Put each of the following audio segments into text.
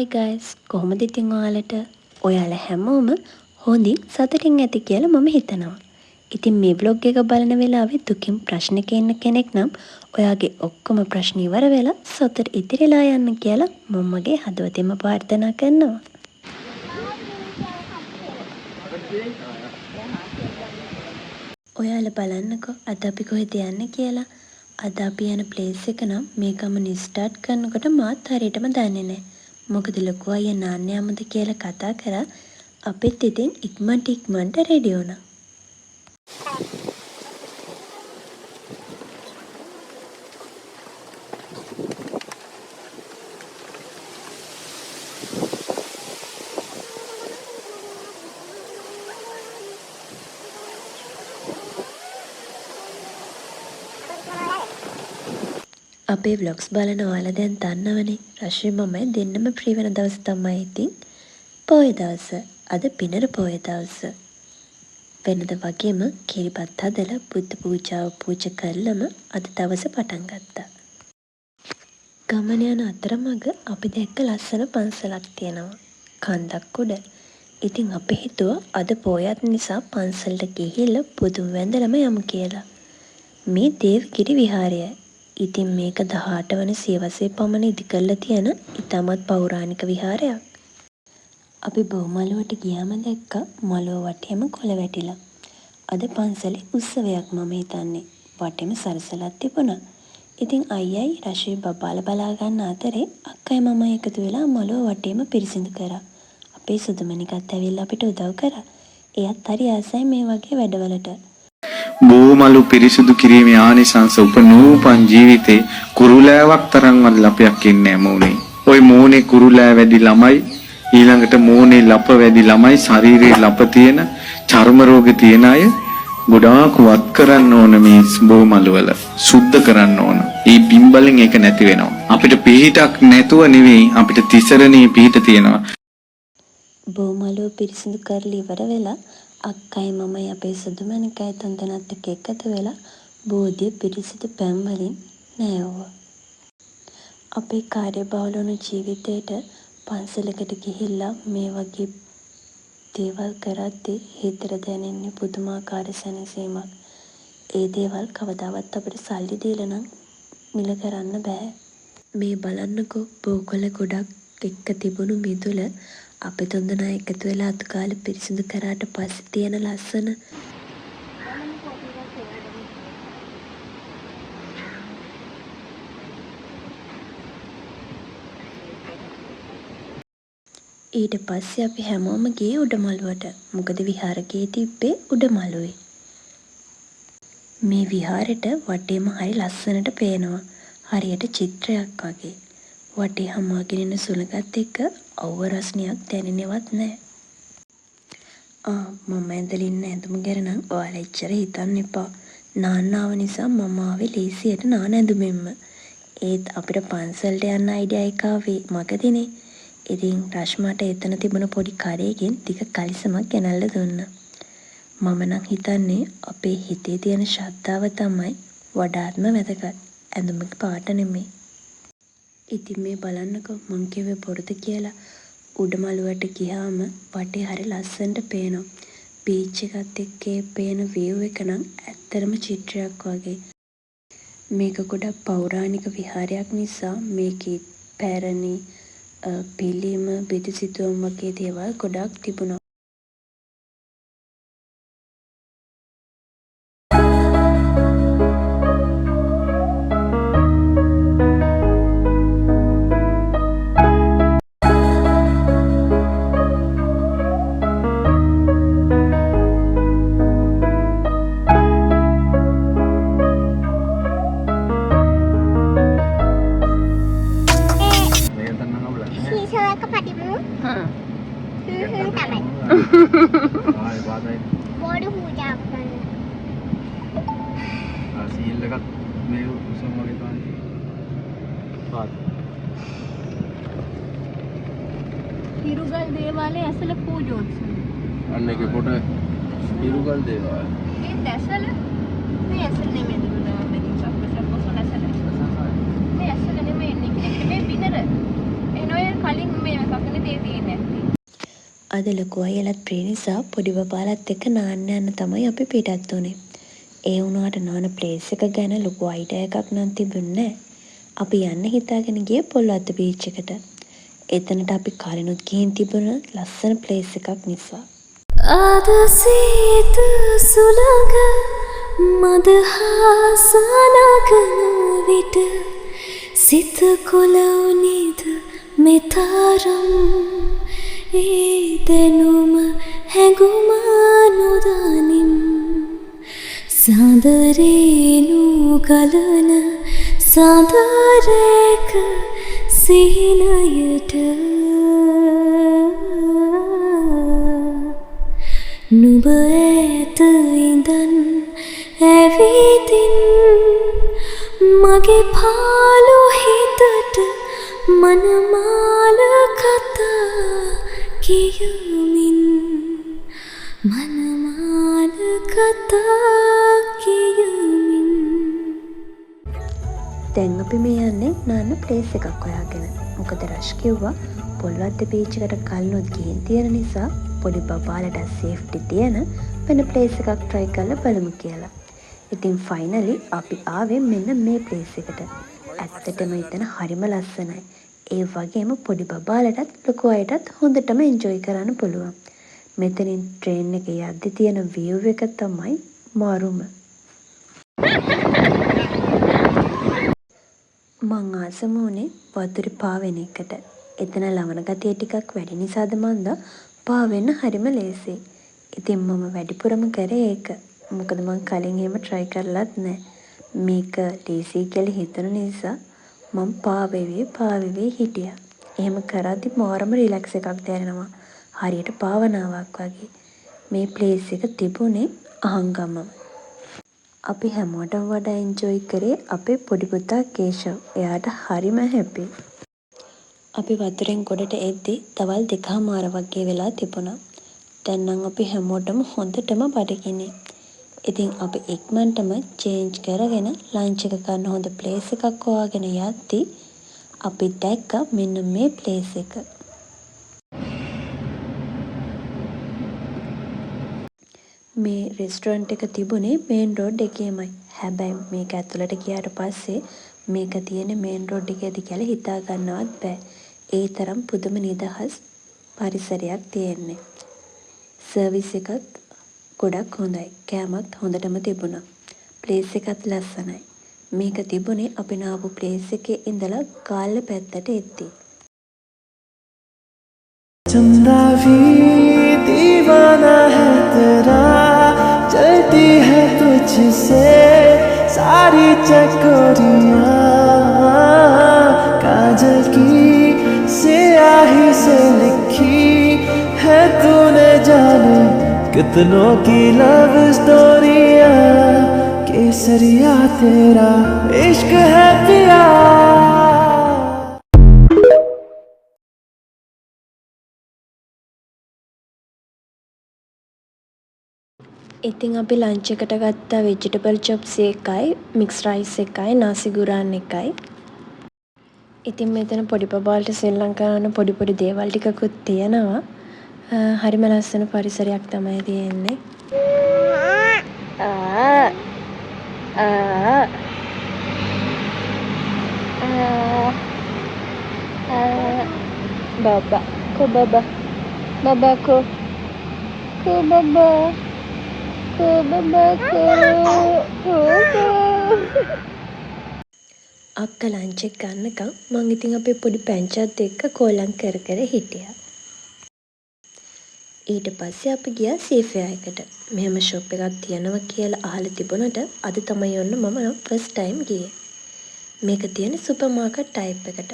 හයි guys, කොහොමද ඉතින් ඔයාලා හැමෝම හොඳින් සතුටින් ඇති කියලා මම හිතනවා. ඉතින් මේ vlog එක බලන වෙලාවේ දුකින් ප්‍රශ්නක ඉන්න කෙනෙක් නම් ඔයාගේ ඔක්කොම ප්‍රශ්න ඉවර වෙලා සතුට ඉදිරියලා යන්න කියලා මම මගේ හදවතින්ම ප්‍රාර්ථනා කරනවා. ඔයාලා බලන්නකෝ අද අපි කොහෙද යන්නේ කියලා. අද අපි යන ප්ලේස් එක නම් මේ ගමන ස්ටාර්ට් කරනකොට මාත් හරියටම දන්නේ නැහැ. මොකද ලොකු අයියා නාන්න යමුද කියලා කතා කරා. අපිත් ඉතින් ඉක්මනට රෙඩි වුණා. අපේ vlogs බලන ඔයාලා දැන් දන්නවනේ රශ්මි මමයි දෙන්නම ෆ්‍රී වෙන දවස් තමයි ඉතින් පොය දවස. අද පිනර පොය දවස. වෙනද වගේම කිරිබත් හදලා බුද්ධ පූජාව පූජා කරලම අද දවස පටන් ගත්තා. ගමන යන අතරමඟ අපි දැක්ක ලස්සන පන්සලක් තියෙනවා. කන්දක් උඩ. ඉතින් අපි හිතුවා අද පොයත් නිසා පන්සලට ගිහිල්ලා බුදුන් වැඳලම යමු කියලා. මේ දේවගිරි විහාරයයි. ඉතින් මේක 18 වන සියවසේ පමණ ඉදි කරලා තියෙන ඉතාමත් පෞරාණික විහාරයක්. අපි බොමළුවට ගියාම දැක්කා මළුව වටේම කොළ වැටිලා. අද පන්සලේ උත්සවයක් මම හිතන්නේ. වටේම සරසලක් තිබුණා. ඉතින් අයියයි රශ්මි බබාලා බලා ගන්න අතරේ අක්කයි මමයි එකතු වෙලා මළුව වටේම පිරිසිදු කරා. අපේ සුදුමනිකත් ඇවිල්ලා අපිට උදව් කරා. එයත් හරි ආසයි මේ වගේ වැඩවලට. බෝමලු පිරිසිදු කිරීමේ ආනිසංස උපනූපන් ජීවිතේ කුරුලෑවක් තරම්වත් ලපයක් ඉන්නේ මූණේ. ওই මූණේ කුරුලෑ වැඩි ළමයි ඊළඟට මූණේ ලප වැඩි ළමයි ශරීරයේ ලප තියෙන චර්ම රෝග තියෙන අය ගොඩාක් වත් කරන්න ඕන මේ බෝමලු වල. සුද්ධ කරන්න ඕන. ඒ බිම්බලෙන් ඒක නැති වෙනවා. අපිට පිහිටක් නැතුව නෙවෙයි අපිට තිසරණේ පිහිට තියෙනවා. බෝමලුව පිරිසිදු කරලා ඉවර වෙලා අක්කයි මමයි අපේ සුදුමනිකයි තුන්දෙනාත් එක්ක එකතු වෙලා බෝධිය පිරිසිදු පැන් වලින් නෑවුවා. අපේ කාර්යබහුල වුණු ජීවිතේට පන්සලකට ගිහිල්ලා මේ වගේ දේවල් කරද්දී හිතට දැනෙන්නේ පුදුමාකාර සැනසීමක්. ඒ දේවල් කවදාවත් අපිට සල්ලි දීලා නම් මිල කරන්න බෑ. මේ බලන්නකෝ බෝකොළ ගොඩක් එක්ක තිබුණු මිදුල අපි තුන්දෙනා එකතු වෙලා අතු කාලේ පිරිසිදු කරාට පස්සේ තියෙන ලස්සන ඊට පස්සේ අපි හැමෝම ගියේ උඩමළුවට. මොකද විහාරකයේ තිබ්බේ උඩමළුවේ. මේ විහාරෙට වටේම හරි ලස්සනට පේනවා. හරියට චිත්‍රයක් වගේ. වටේ හමාගෙන ඉන්න සුළඟත් එක්ක අවුව රස්නියක් දැනෙන්නේවත් නැහැ. මම ඇඳලා ඉන්න ඇඳුම ගැන නම් ඔයාලා එච්චර හිතන්න එපා. නාන්න ආව නිසා මම ආවේ ලේසියට නාන ඇඳුමෙන්ම. ඒත් අපිට පන්සලට යන්න අයිඩියා එක ආවේ මගදීනේ. ඉතින් රශ්මට එතන තිබුණ පොඩි කරේකින් ටික කලිසමක් ගෙනල්ලා දුන්නා. මම නම් හිතන්නේ අපේ හිතේ තියෙන ශ්‍රද්ධාව තමයි වඩාත්ම වැදගත්. ඇඳුමක පාට නෙමෙයි. ඉතින් මේ බලන්නකෝ මං කිව්වේ බොරුද කියලා. උඩමළුවට ගියාම වටේ හරි ලස්සනට පේනවා. බීච් එකත් එක්ක පේන view එක නම් ඇත්තටම චිත්‍රයක් වගේ. මේක ගොඩක් පෞරාණික විහාරයක් නිසා මේකේ පැරණි පිළිම බිතුසිතුවම් වගේ දේවල් ගොඩක් තිබුණා. බෝඩු පූජාවක් කරන්න. සීල් එකක් මේ උසම වගේ තමයි. හිරුගල් දේවාලයේ ඇසල පූජෝත්සවය. අන්න ඒකේ කොට හිරුගල් දේවාලය. මේ ඇසල මේ ඇසල නෙමෙයි දුන්නා මේ චක්කසක් පොසොන ඇසල. මේ ඇසල නෙමෙයි මේ පිනර. එනෝය කලින් මේ එකක් අද ලොකු අයියලත් ප්‍රී නිසා පොඩි බබාලත් එක්ක නාන්න යන්න තමයි අපි පිටත් වුනේ. ඒ වුණාට නාන ප්ලේස් එක ගැන ලොකු අයිඩියා එකක් නම් තිබුණේ නැහැ. අපි යන්න හිතාගෙන ගියේ පොල්වත්ත බීච් එකට. එතනට අපි කලිනුත් ගිහින් තිබුණ ලස්සන ප්ලේස් එකක් නිසා. අද සීත සුළඟ මදහස නගන විට සිත කොළවුනිද මෙතරම් ඒ දැනුම හැඟුම නොදනිම් සඳරේනු ගලන සඳරේක සිහිනයට නුඹ ඇත ඉඳන් ඇවිදින් මගේ පාළු හිතට මනමාල කතා කියමින් මනමාල කතා කියමින් දැන් අපි මේ යන්නේ නාන්න ප්ලේස් එකක් හොයාගෙන. මොකද රෂ් කිව්වා පොල්වත්ත බීච් එකට කලිනුත් ගිහින් තියෙන නිසා පොඩි බබාලට සේෆ්ටි තියෙන වෙන ප්ලේස් එකක් try කරලා බලමු කියලා. ඉතින් ෆයිනලි අපි ආවේ මෙන්න මේ ප්ලේස් එකට. ඇත්තටම එතන හරිම ලස්සනයි. ඒ වගේම පොඩි බබාලටත් ලොකු අයටත් හොඳටම එන්ජොයි කරන්න පුළුවන්. මෙතනින් ට්‍රේන් එකේ යද්දි තියෙන view එක තමයි මාරුම. මං ආසම වුණේ වතුරේ පාවෙන එකට. එතන ලවණ ගතිය ටිකක් වැඩි නිසාද මන්දා පාවෙන්න හරිම ලේසියි. ඉතින් මම වැඩිපුරම කරේ ඒක. මොකද මං කලින් එහෙම try කරලත් නැහැ. මේක ලේසි කියලා හිතන නිසා මම පාවෙවි හිටියා. එහෙම කරද්දි මාරම රිලැක්ස් එකක් දැනෙනවා. හරියට භාවනාවක් වගේ. මේ ප්ලේස් එක තිබුණේ අහංගමම. අපි හැමෝටම වඩා එන්ජොයි කරේ අපේ පොඩි පුතා කේෂව්. එයාට හරිම හැපි. අපි වතුරෙන් ගොඩට එද්දි දවල් 2:00 වගේ වෙලා තිබුණා. දැන් නම් අපි හැමෝටම හොඳටම බඩගිනි. ඉතින් අපි ඉක්මනටම චේන්ජ් කරගෙන ලන්ච් එක ගන්න හොඳ ප්ලේස් එකක් හොයාගෙන යද්දි අපි දැක්ක මෙන්න මේ ප්ලේස් එක. මේ රෙස්ටොරන්ට් එක තිබුණේ මේන් රෝඩ් එකේමයි. හැබැයි මේක ඇතුළට ගියාට පස්සේ මේක තියෙන මේන් රෝඩ් එකේද කියලා හිතා ගන්නවත් බෑ. ඒ තරම් පුදුම නිදහස් පරිසරයක් තියෙන්නේ. සර්විස් එකත් ගොඩක් හොඳයි. කෑමත් හොඳටම තිබුණා. ප්ලේස් එකත් ලස්සනයි. මේක තිබුණේ අපි නාපු ප්ලේස් එකේ ඉඳලා ගාල්ල පැත්තට එද්දි. चंदा भी दीवाना है तेरा चलती है तुझसे सारी चकोरियाँ काजल की स्याही से लिखी है तूने जाने कितनों की लव स्टोरियाँ केसरिया तेरा इश्क है पिया. ඉතින් අපි ලන්ච් එකට ගත්ත වෙජිටබල් චොප්ස් එකයි මික්ස් රයිස් එකයි නාසි ගුරාන් එකයි. ඉතින් මෙතන පොඩි බබාලට ශ්‍රී ලංකාවේ පොඩි පොඩි දේවල් ටිකකුත් තියෙනවා. හරිම ලස්සන පරිසරයක් තමයි තියෙන්නේ. බබා ko baba baba ko baba අක්ක ලන්ච් එක ගන්නකම් මං ඉතින් අපේ පොඩි පැංචත් එක්ක කෝලම් කර කර හිටියා. ඊට පස්සේ අපි ගියා සීෆෙයා එකට. මෙහෙම ෂොප් එකක් තියෙනවා කියලා අහලා තිබුණාට අද තමයි ඔන්න මම ෆස්ට් ටයිම් ගියේ. මේක තියෙන සුපර් මාකට් ටයිප් එකට.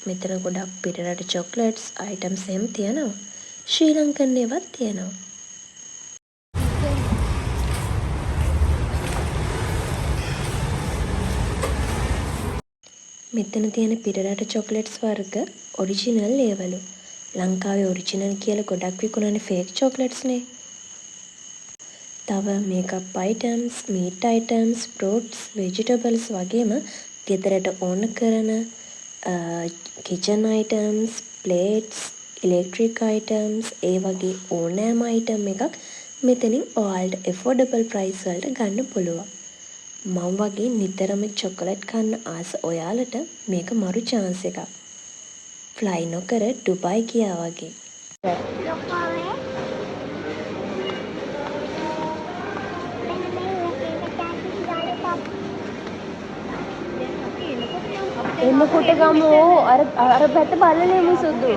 මෙතන ගොඩක් පිටරට චොක්ලට්ස් අයිටම්ස් එහෙම තියෙනවා. ශ්‍රී ලංකන් ඒවත් තියෙනවා. මෙතන තියෙන පිටරට චොක්ලට්ස් වර්ග ඔරිජිනල් ඒවලු. ලංකාවේ ඔරිජිනල් කියලා ගොඩක් විකුණන ෆේක් චොක්ලට්ස් නේ. තව makeup items, meat items, fruits, vegetables වගේම ගෙදරට ඕන කරන kitchen items, plates, electric items ඒ වගේ ඕනෑම අයිටම් එකක් මෙතනින් ඔයාලට ඇෆෝඩබල් ප්‍රයිස් වලට ගන්න පුළුවන්. මම වගේ නිතරම චොකලට් කන්න ආස ඔයාලට මේක මරු chance එකක්. ෆ්ලයි නොකර ඩුබායි ගියා වගේ. එන්නකොට ගමු අර පැත්ත බලලෙමු සුදු.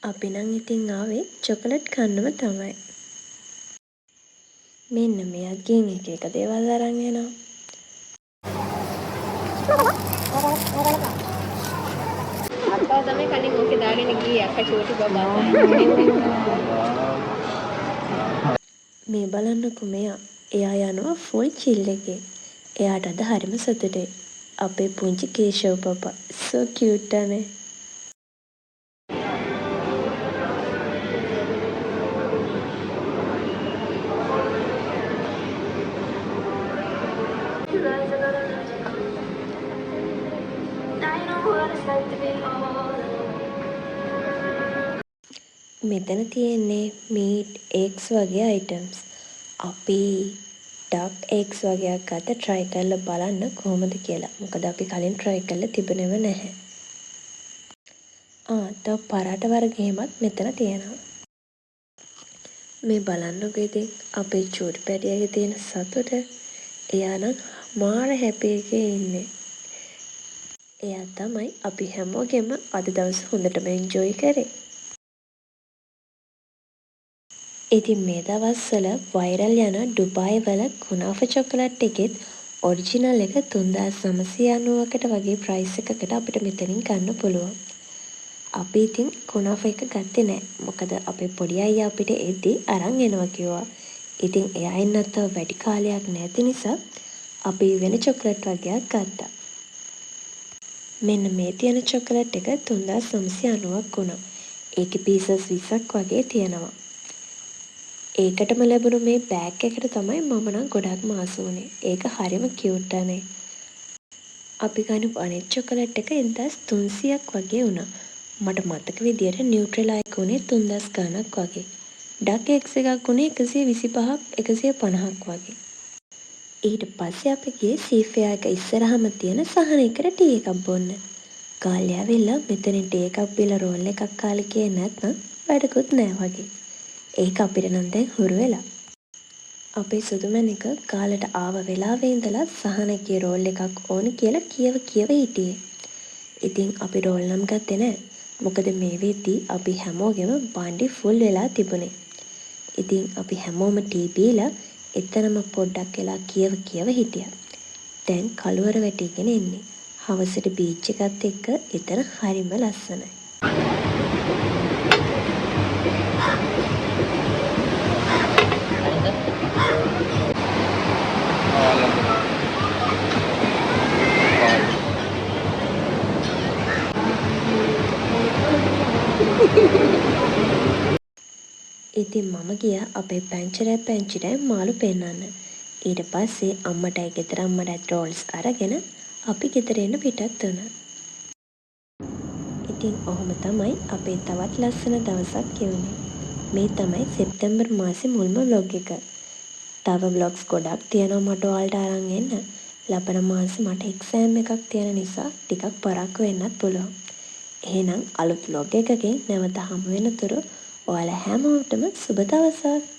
අපි නම් ඉතින් ආවේ චොකලට් කන්නම තමයි. මෙන්න මෙයා ගෙන් එක එක දේවල් අරන් එනවා. අක්කා තමයි කලින් ඕකේ දාගෙන ගියේ අක්කා චෝටි බබා. මේ බලන්නකෝ මෙයා. එයා යනවා ෆුල් චිල් එකේ. එයාට අද හරිම සතුටුයි. අපේ පුංචි කේෂව් පපා. so cute අනේ. මෙතන තියෙන්නේ මීට් එග්ස් වගේ අයිටම්ස්. අපි ඩක් එග්ස් වගේක් අත try කරලා බලන්න කොහොමද කියලා. මොකද අපි කලින් try කරලා තිබුණේම නැහැ. තව පරාට වර්ග එහෙමත් මෙතන තියෙනවා. මේ බලන්නකෝ ඉතින් අපේ චූටි පැටියාගේ තියෙන සතුට. එයා නම් මාර හැපි එකේ ඉන්නේ. එයා තමයි අපි හැමෝගෙම අද දවස් හොඳටම එන්ජොයි කරේ. ඉතින් මේ දවස්වල වයිරල් යන ඩුබායි වල කුනාෆා චොකලට් එකෙත් ඔරිජිනල් එක 3990කට වගේ ප්‍රයිස් එකකට අපිට මෙතනින් ගන්න පුළුවන්. අපි ඉතින් කුනාෆා එක ගත්තේ නැහැ. මොකද අපේ පොඩි අයියා අපිට එද්දි අරන් එනවා කිව්වා. ඉතින් එයා එන්නත් තව වැඩි කාලයක් නැති නිසා අපි වෙන චොකලට් වර්ගයක් ගත්තා. මෙන්න මේ තියෙන චොකලට් එක 3990ක් වුණා. ඒකේ පීසස් 20ක් වගේ තියෙනවා. ඒකටම ලැබුණු මේ බෑග් එකට තමයි මම නම් ගොඩක්ම ආස වුණේ. ඒක හරිම කියුට් අනේ. අපි ගන්න අනිත් චොකලට් එක 1300ක් වගේ වුණා. මට මතක විදියට නියුට්‍රෙලා එක උනේ 3000 ගණක් වගේ. ඩක් එක්ස් එකක් උනේ 125ක් 150ක් වගේ. ඊට පස්සේ අපි ගියේ සීෆෙයා එක ඉස්සරහම තියෙන සහනයකට ටී එකක් බොන්න. ගාල්ලා ඇවිල්ලා මෙතනින් ටී එකක් බීලා රෝල් එකක් කාලා ගියේ නැත්නම් වැඩකුත් නෑ වගේ. ඒක අපිට නම් දැන් හුරු වෙලා. අපේ සුදුමැණික කාලට ආව වෙලාවේ ඉඳලා සහනගේ රෝල් එකක් ඕන කියලා කියව හිටියේ. ඉතින් අපි රෝල් නම් ගත්තේ නෑ. මොකද මේ වෙද්දී අපි හැමෝගෙම බණ්ඩි ෆුල් වෙලා තිබුණේ. ඉතින් අපි හැමෝම ටී බීලා එතනම පොඩ්ඩක් වෙලා කියව හිටියා. දැන් කළුවර වැටිගෙන එන්නේ. හවසට බීච් එකත් එක්ක එතන හරිම ලස්සනයි. ඉතින් මම ගියා අපේ පැංචිරයි මාළු පෙන්නන්න. ඊට පස්සේ අම්මටයි ගෙදර අම්මටත් රෝල්ස් අරගෙන අපි ගෙදර එන්න පිටත් වුණා. ඉතින් ඔහොම තමයි අපේ තවත් ලස්සන දවසක් ගෙවුනේ. මේ තමයි සෙප්තැම්බර් මාසේ මුල්ම vlog එක. තව vlogs ගොඩක් තියෙනවා මට ඔයාලට අරන් එන්න. ලබන මාසේ මට එක්සෑම් එකක් තියෙන නිසා ටිකක් පරක්කු වෙන්නත් පුළුවන්. එහෙනම් අලුත් vlog එකකින් නැවත හමු වෙනතුරු ඔයාලා හැමෝටම සුබ දවසක්.